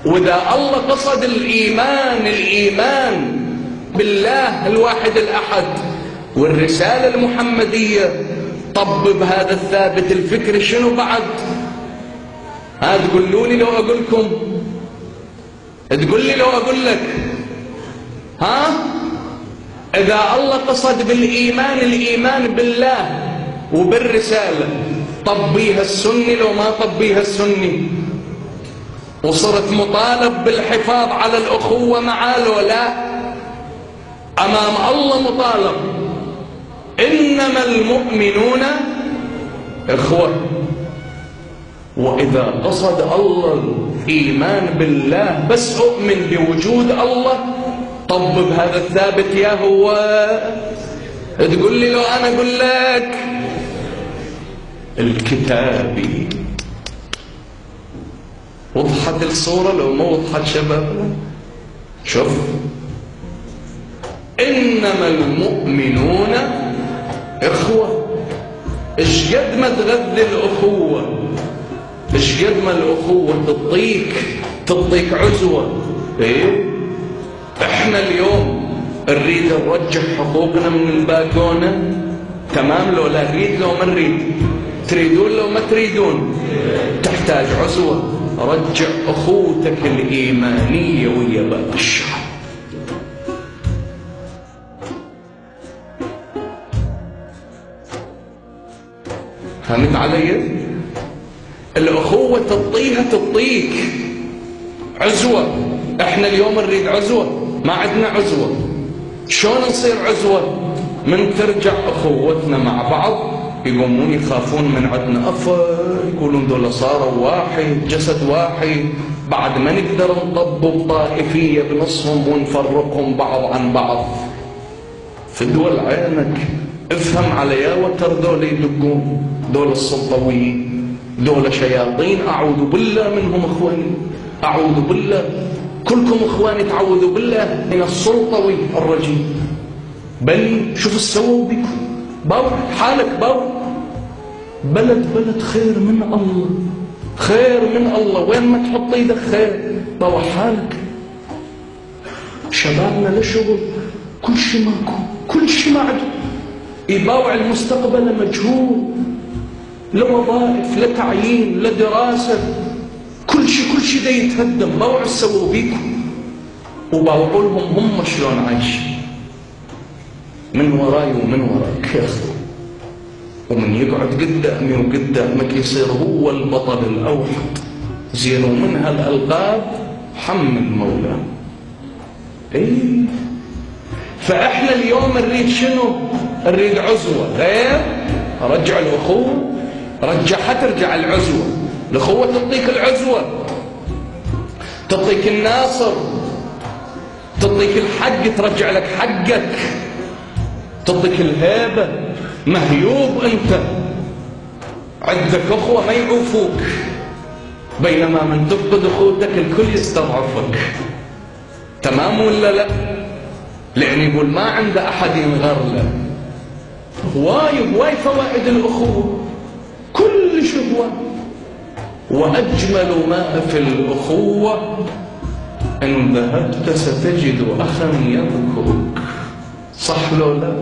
وإذا الله قصد الإيمان بالله الواحد الأحد والرسالة المحمدية، طبب هذا الثابت الفكري شنو بعد؟ تقولوا لي لو أقول لكم، تقول لي لو أقول لك إذا الله قصد بالإيمان الإيمان بالله وبالرسالة، طبيها السني لو ما طبيها السني؟ وصرت مطالب بالحفاظ على الأخوة معاه لو لا؟ أمام الله مطالب، إنما المؤمنون إخوة. وإذا قصد الله الإيمان بالله بس أؤمن بوجود الله، طبب هذا الثابت يا هو. تقول لي لو أنا أقول لك الكتابي، وضحت الصورة لو ما وضحت شبابنا؟ شوف، إنما المؤمنون إخوة. إيش قد ما تغذي الأخوة، إيش قد ما الأخوة تعطيك عزوة. إيه؟ إحنا اليوم نريد نرجع حقوقنا من الباكونة، تمام لو لا نريد لو ما نريد؟ تريدون لو ما تريدون؟ تحتاج عزوة. رجع أخوتك الإيمانية ويا باقي الشعب. فهمت علي؟ الأخوة تعطيك عزوة. احنا اليوم نريد عزوة، ما عندنا عزوة. شلون نصير عزوة؟ من ترجع أخوتنا مع بعض يقومون يخافون من عندنا، يقولون دول صاروا واحد جسد واحد، بعد ما نقدر نطبق طائفية بنصهم ونفرقهم بعض عن بعض. في دول عينك افهم على يا وتر دول يدقون، دول السلطويين، دول شياطين أعوذ بالله منهم اخواني، أعوذ بالله. كلكم اخواني تعوذوا بالله من السلطوي الرجيم. بل شوف السووا بكم، باوع حالك باوع. بلد خير من الله، خير من الله، وين ما تحط ايدك خير. باوع حالك. شبابنا لشغل، كل شيء ماكو، كل شيء ما عنده. يباوع المستقبل مجهول، لا وظائف لا تعيين لا دراسة، كل شيء دا يتهدم. باوع السووا بيكم وباوعوا لهم هم شلون عايشين من وراي ومن وراك يا اخي. ومن يقعد قدامي وقدامك يصير هو البطل الأوحد. زين، ومن هالألقاب حمل مولاه. ايه، فاحنا اليوم نريد شنو؟ نريد عزوة. غير رجع الأخوة، حترجع العزوة. الأخوة تعطيك العزوة، تعطيك الناصر، تعطيك الحق، ترجع لك حقك، تعطيك الهيبة. مهيوب أنت، عندك أخوة ما يعوفوك، بينما من تفقد أخوتك الكل يستضعفك. تمام ولا لا؟ لأن يقول ما عنده أحد ينغر له. هواي فوائد الأخوة، كل شهوة. وأجمل ما في الأخوة إن ذهبت ستجد أخا يذكرك. صح لو لا؟